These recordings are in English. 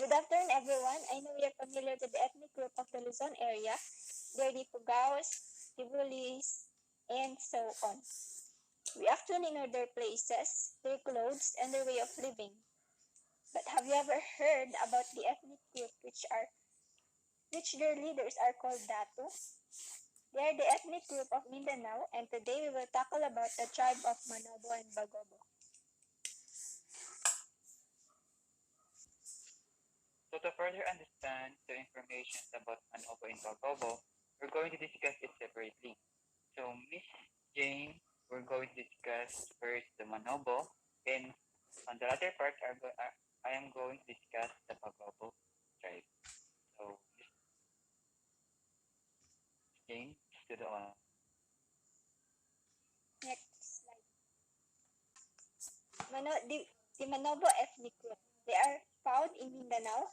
Good afternoon, everyone. I know you're familiar with the ethnic group of the Luzon area. They're the Pugaos, the Bulis, and so on. We actually know their places, their clothes, and their way of living. But have you ever heard about the ethnic group which their leaders are called Datu? They are the ethnic group of Mindanao, and today we will tackle about the tribe of Manobo and Bagobo. So to further understand the information about Manobo and Bagobo, we're going to discuss it separately. So Miss Jane, we're going to discuss first the Manobo, and on the latter part, I am going to discuss the Bagobo tribe. So Miss Jane, to the on. Next slide. The Manobo ethnic group. They are found in Mindanao.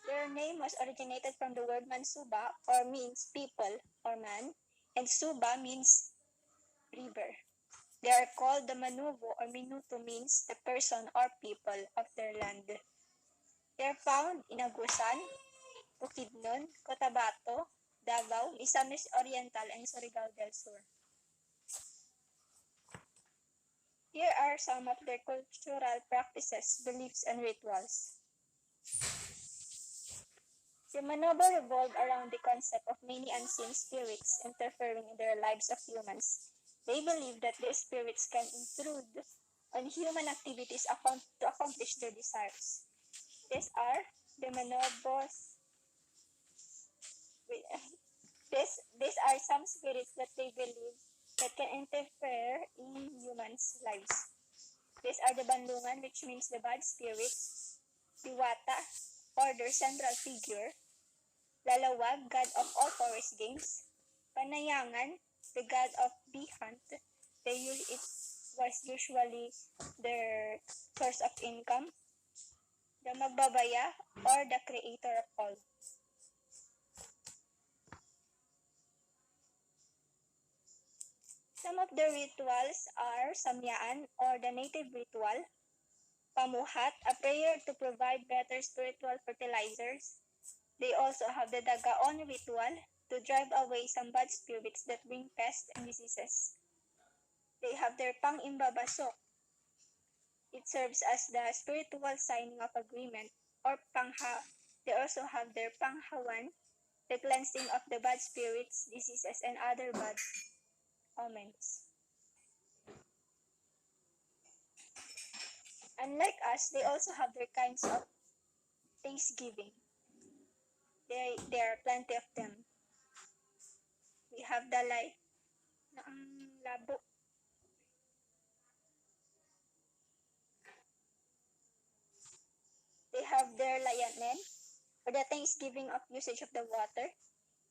Their name was originated from the word Mansuba, or means people or man, and Suba means river. They are called the Manubo or Minuto means the person or people of their land. They are found in Agusan, Bukidnon, Cotabato, Davao, Misamis Oriental, and Surigao del Sur. Here are some of their cultural practices, beliefs, and rituals. The Manobo revolved around the concept of many unseen spirits interfering in the lives of humans. They believe that these spirits can intrude on human activities to accomplish their desires. These are the Manobos. These are some spirits that they believe that can interfere in humans' lives. These are the Banlungan, which means the bad spirits, Diwata, or their central figure, Lalawag, god of all forest games, Panayangan, the god of bee hunt. It was usually their source of income, the Magbabaya, or the creator of all. Some of the rituals are Samyaan, or the native ritual, Pamuhat, a prayer to provide better spiritual fertilizers. They also have the Dagaon ritual, to drive away some bad spirits that bring pests and diseases. They have their Pang-Imbabaso. It serves as the spiritual signing of agreement, or Pangha. They also have their Panghawan, the cleansing of the bad spirits, diseases, and other bad omens. Unlike us, they also have their kinds of Thanksgiving. There are plenty of them. We have Dalai na ang labo. They have their Layanen, or the Thanksgiving of usage of the water,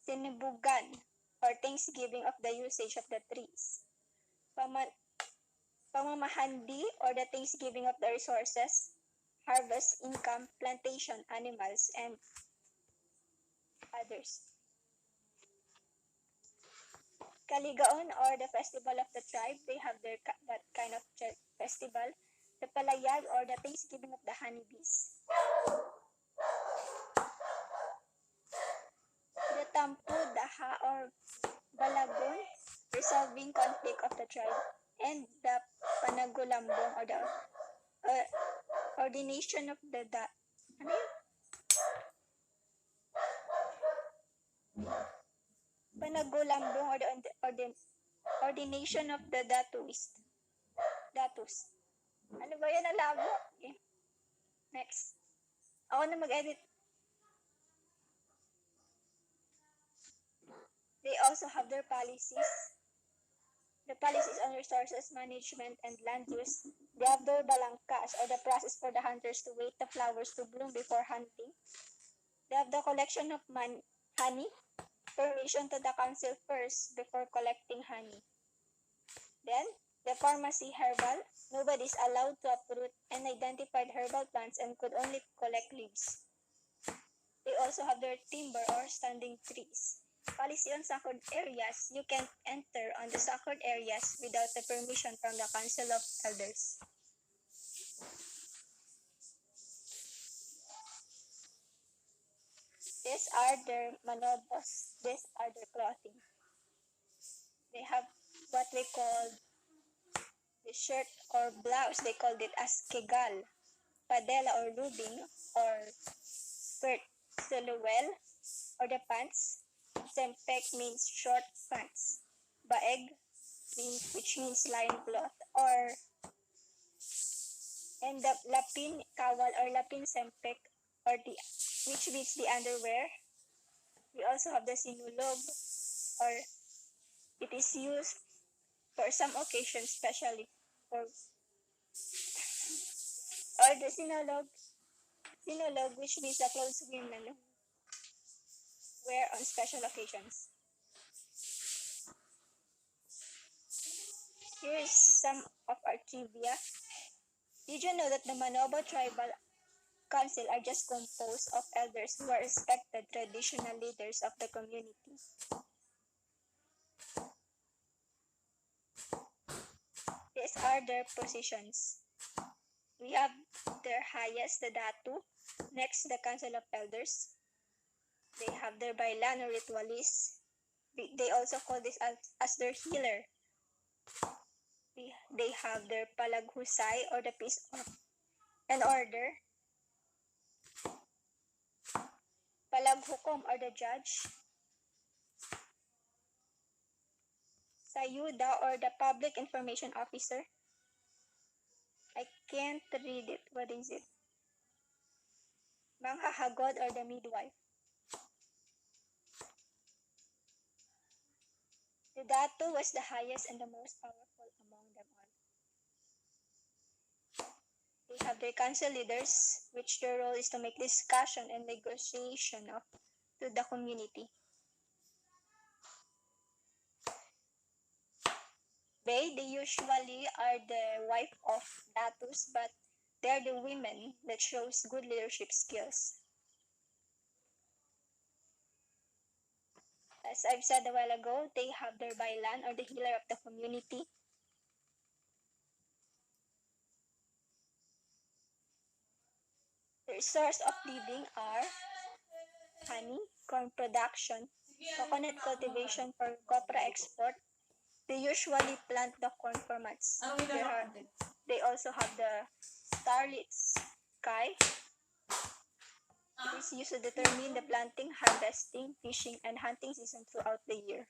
Sinibugan, or Thanksgiving of the usage of the trees, Pamamahandi, or the Thanksgiving of the resources, harvest, income, plantation, animals, and others. Kaligaon, or the festival of the tribe, they have that kind of festival. The Palayag, or the Thanksgiving of the honeybees. The Tampu, Daha, or Balagon, resolving conflict of the tribe. And the Panagulambong, or the ordination of the ano yun? Panagulambong, or the ordination of the Datus. Ano ba yan? Alabo? Okay. Next. Ako na mag-edit. They also have their policies. The policies on resources management and land use. They have their balangkas, or the process for the hunters to wait the flowers to bloom before hunting. They have the collection of honey, permission to the council first before collecting honey. Then, the pharmacy herbal. Nobody is allowed to uproot and identified herbal plants and could only collect leaves. They also have their timber, or standing trees. Policy on sacred areas. You can't enter on the sacred areas without the permission from the Council of Elders. These are their manobos. These are their clothing. They have what we call the shirt or blouse. They called it as kegal, padela or lubing, or skirt, suluel, or the pants. Sempek means short pants. Baeg, which means lion cloth, or and the lapin kawal or lapin sempek, or the which means the underwear. We also have the sinulog, or it is used for some occasions, especially for or the sinulog, which means the clothes women wear on special occasions. Here is some of our trivia. Did you know that the Manobo Tribal Council are just composed of elders who are respected traditional leaders of the community? These are their positions. We have their highest, the Datu, next the Council of Elders. They have their Bailan or Ritualist. They also call this as their healer. They have their Palaghusay or the peace and order. Palaghukom or the judge. Sayuda or the public information officer. I can't read it. What is it? Manghahagod or the midwife. The Datu was the highest and the most powerful among them all. They have their council leaders, which their role is to make discussion and negotiation to the community. They usually are the wife of Datus, but they're the women that shows good leadership skills. As I've said a while ago, they have their bailan or the healer of the community. Their source of living are honey, corn production, coconut cultivation for copra export. They usually plant the corn for months. They also have the starlit sky. It is used to determine the planting, harvesting, fishing, and hunting season throughout the year.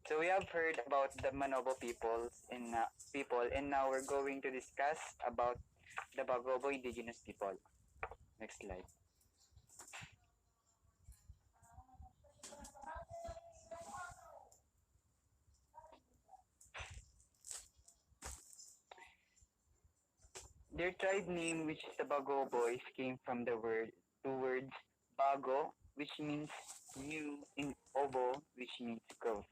So we have heard about the Manobo people, and now we're going to discuss about the Bagobo indigenous people. Next slide. Their tribe name, which is the Bagoboys, came from the two words Bago, which means new, in Obo, which means growth.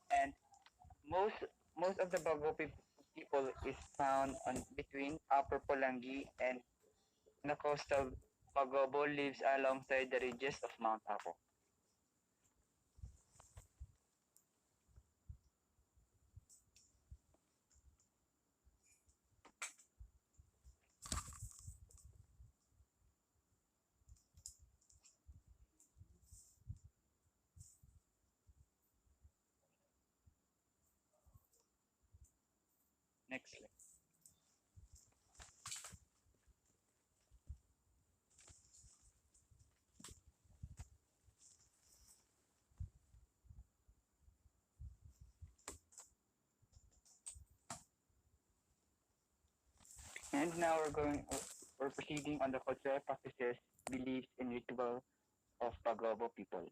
And most most of the people is found on between Upper Polangi and the coastal Bagobo lives alongside the ridges of Mount Apo. Next slide. And now we're proceeding on the cultural practices, beliefs, and ritual of Bagobo people.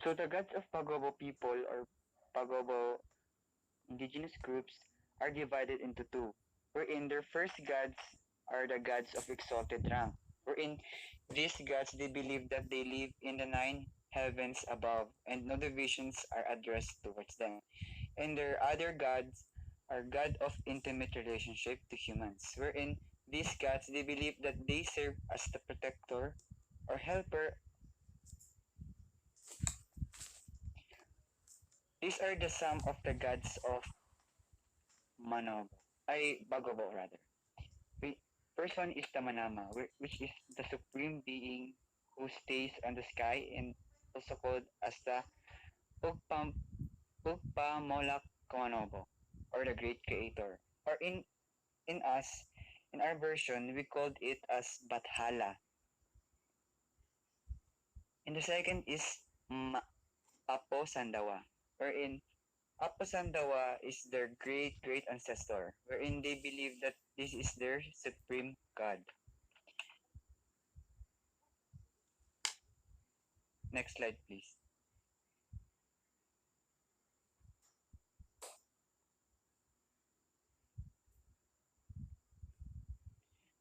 So the gods of Bagobo people or Bagobo indigenous groups are divided into two, wherein their first gods are the gods of exalted rank, wherein these gods they believe that they live in the nine heavens above and no divisions are addressed towards them. And their other gods are God of intimate relationship to humans, wherein these gods they believe that they serve as the protector or helper. These are the sum of the gods of Manobo, Bagobo rather. We, first one is the Manama, which is the supreme being who stays on the sky and also called as the Ugpam, Ugpamolak Manobo, or the Great Creator. Or in us, in our version, we called it as Bathala. And the second is Ma- Apo Sandawa, wherein Apo Sandawa is their great great ancestor, wherein they believe that this is their supreme god. Next slide, please.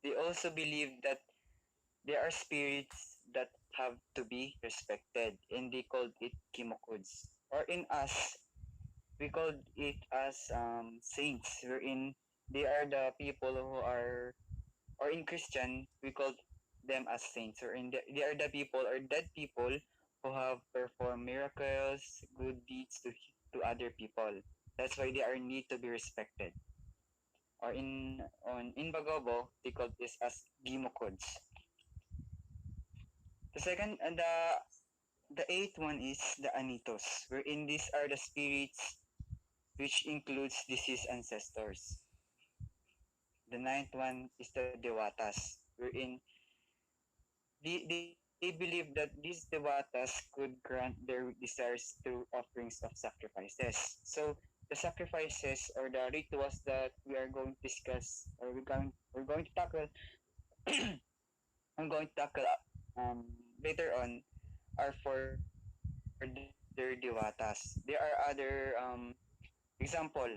They also believe that there are spirits that have to be respected, and they called it kimokuds. Or in us, we called it as saints, wherein they are the people who are, or in Christian, we call them as saints, or they are the people or dead people who have performed miracles, good deeds to other people. That's why they are need to be respected. Or in Bagobo, they call this as gimokods. The second and the eighth one is the anitos, wherein these are the spirits which includes deceased ancestors. The ninth one is the dewatas, wherein they believe that these dewatas could grant their desires through offerings of sacrifices. So the sacrifices or the rituals that we are going to discuss or we're going to tackle I'm going to tackle later on are for their dewatas. There are other example.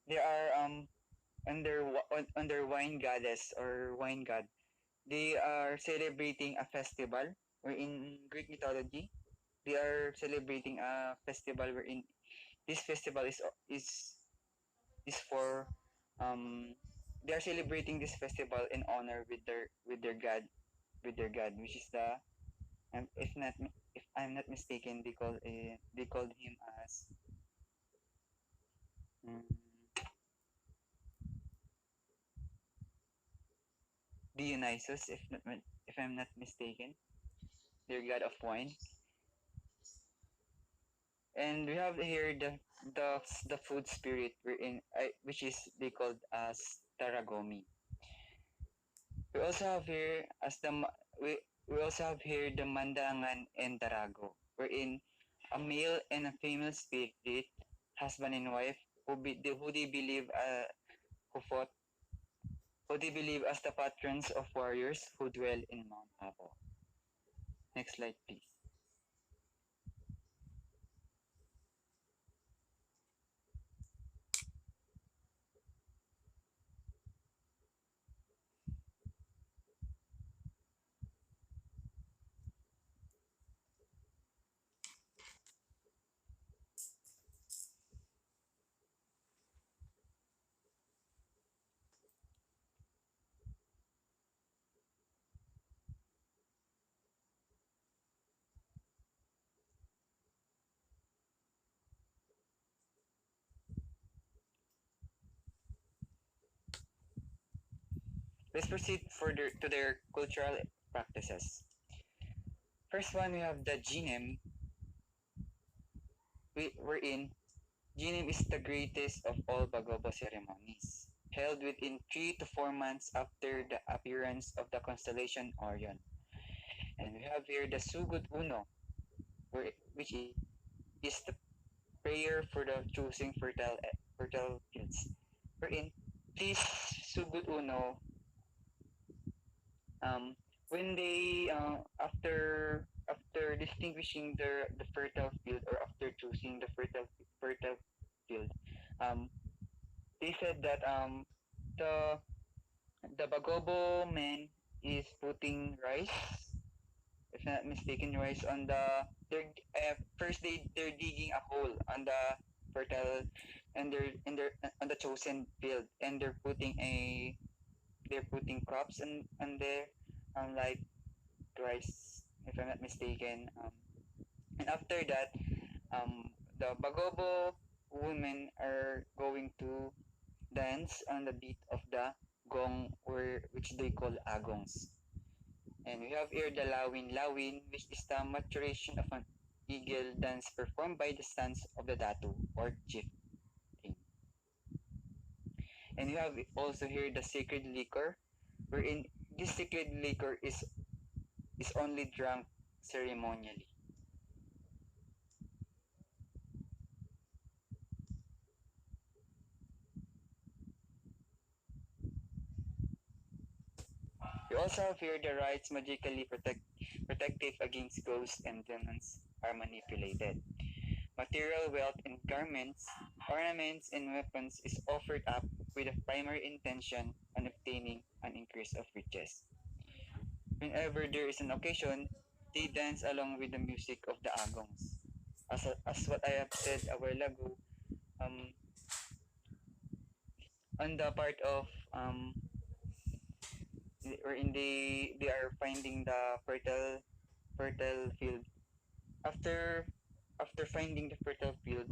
There are under wine goddess or wine god. They are celebrating a festival or in Greek mythology they are celebrating a festival wherein this festival is for um they are celebrating this festival in honor with their god which is the if not if I'm not mistaken they called him as um, Dionysus if I'm not mistaken their god of wine. And we have here the food spirit which is they called as Taragomi. We also have here we also have here the Mandangan and Tarago, wherein a male and a female spirit, husband and wife, who they believe who fought who they believe as the patrons of warriors who dwell in Mount Apo. Next slide, please. Let's proceed further to their cultural practices. First one, we have the Jinem, we're in. Jinem is the greatest of all Bagobo ceremonies, held within 3 to 4 months after the appearance of the constellation Orion. And we have here the Sugod Uno, which is the prayer for the choosing fertile fields. Wherein this Sugod Uno, when they after distinguishing the fertile field or after choosing the fertile field, um, they said that the the Bagobo man is putting rice, if not mistaken, rice on the they're first they're digging a hole on the fertile and they're on the chosen field, and they're putting crops in there, like rice, if I'm not mistaken. And after that, the Bagobo women are going to dance on the beat of the gong, or which they call agongs. And we have here the lawin lawin, which is the maturation of an eagle dance performed by the sons of the datu or chief. And you have also here the sacred liquor, wherein this sacred liquor is only drunk ceremonially. We also have here the rites magically protective against ghosts and demons are manipulated. Material wealth in garments, ornaments, and weapons is offered up with the primary intention on obtaining an increase of riches. Whenever there is an occasion, they dance along with the music of the agongs. As what I have said a while ago, um, on the part of wherein they are finding the fertile field. After finding the fertile fields,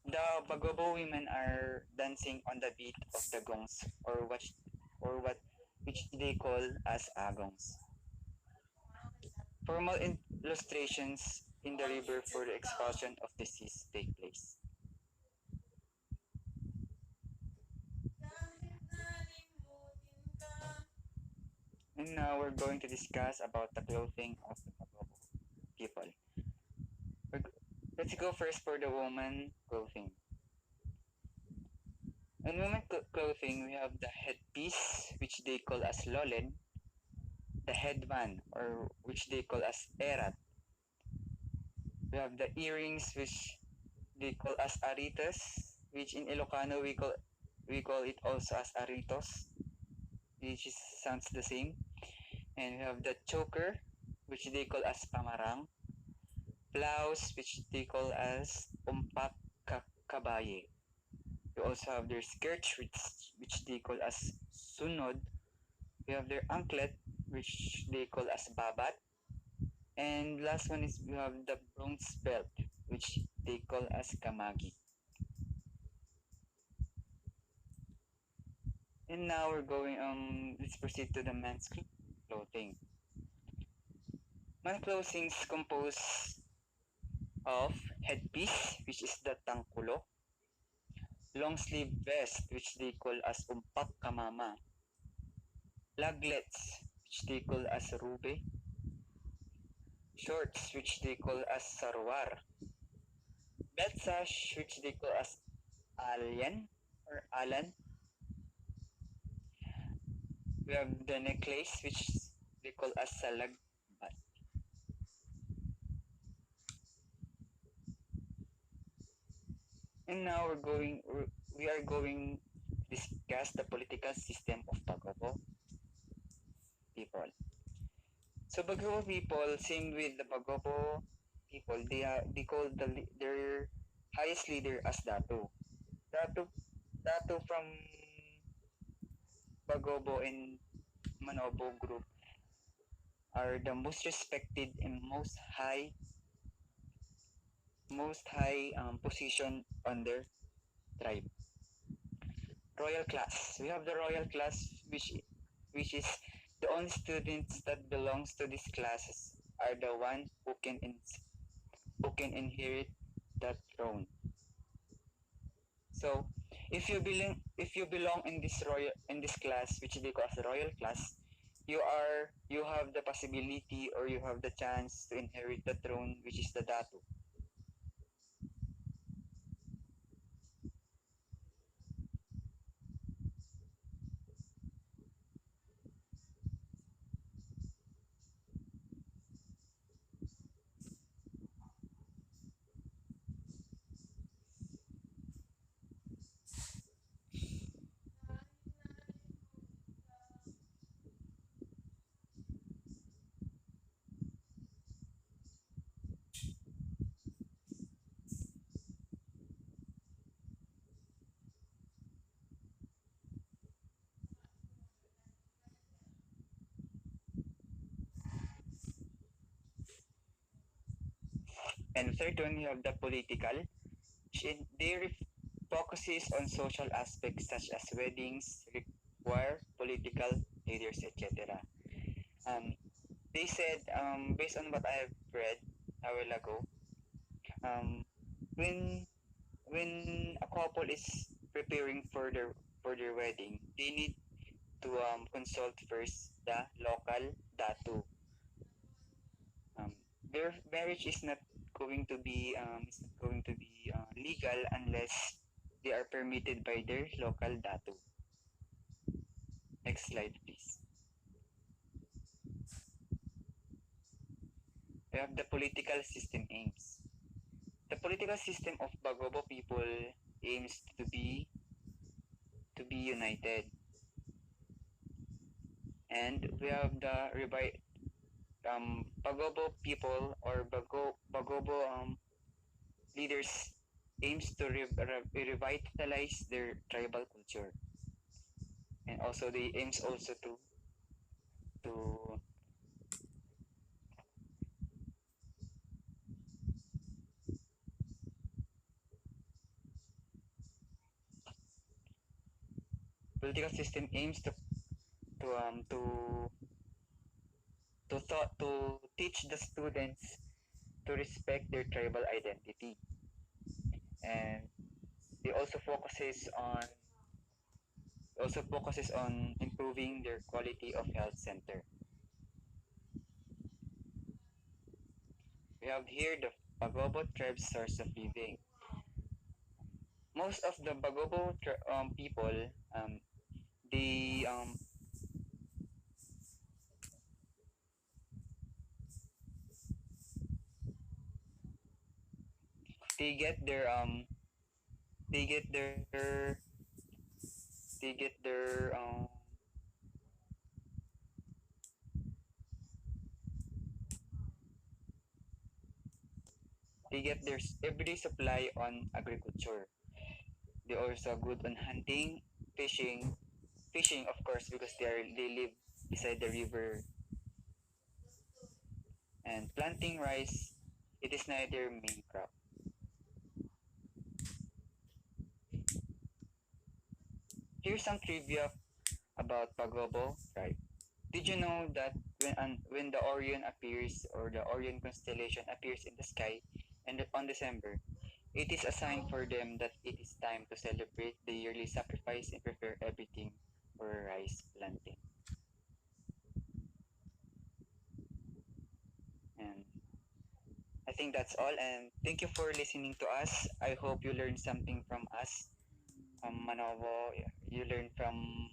the Bagobo women are dancing on the beat of the gongs, or what which they call as agongs. Formal illustrations in the river for the expulsion of disease take place. And now we're going to discuss about the clothing of the Bagobo people. We're, let's go first for the woman clothing. In women clothing, we have the headpiece, which they call as lolen, the headband, or which they call as erat. We have the earrings, which they call as aritos, which in Ilocano we call it also as aritos, which sounds the same. And we have the choker, which they call as pamarang, blouse, which they call as umpak kabaye. We also have their skirts, which they call as sunod. We have their anklet, which they call as babat. And last one is we have the bronze belt, which they call as kamagi. And now we're going let's proceed to the men's clothing. Men's clothing is composed of headpiece, which is the tangkulo, long sleeve vest, which they call as umpak kamama, laglets, which they call as rube, shorts, which they call as sarwar, belt sash, which they call as alyan or alan. We have the necklace, which they call as salag. And now we are going to discuss the political system of Bagobo people. So Bagobo people, same with the Bagobo people, they call their highest leader as Datu. Datu from Bagobo and Manobo group are the most respected and most high position on their tribe. Royal class. We have the royal class, which is the only students that belongs to these classes are the one who can inherit that throne. So, if you belong in this class, which they call as the royal class, you have the possibility or you have the chance to inherit the throne, which is the datu. And third one, we have the political. Focuses on social aspects such as weddings, require political leaders, etc. Um, they said, based on what I have read a while ago, um, when when a couple is preparing for their wedding, they need to consult first the local datu. Um, their marriage is not going to be legal unless they are permitted by their local datu. Next slide, please. We have the political system aims. The political system of Bagobo people aims to be united, and we have the Bagobo people or Bagobo leaders aims to revitalize their tribal culture, and also they aims also to political system aims to teach the students to respect their tribal identity, and they also focuses on improving their quality of health center. We have here the Bagobo tribe's source of living. Most of the people, they they get their they get their they get they get their everyday supply on agriculture. They also good on hunting, fishing, fishing of course because they live beside the river, and planting rice. It is not their main crop. Here's some trivia about Pagobo tribe. Did you know that when the Orion appears or the Orion constellation appears in the sky and on December, it is a sign for them that it is time to celebrate the yearly sacrifice and prepare everything for rice planting. And I think that's all. And thank you for listening to us. I hope you learned something from us. Manobo, you learned from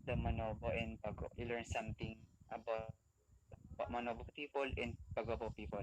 the Manobo and Pago. You learned something about Manobo people and Pagobo people.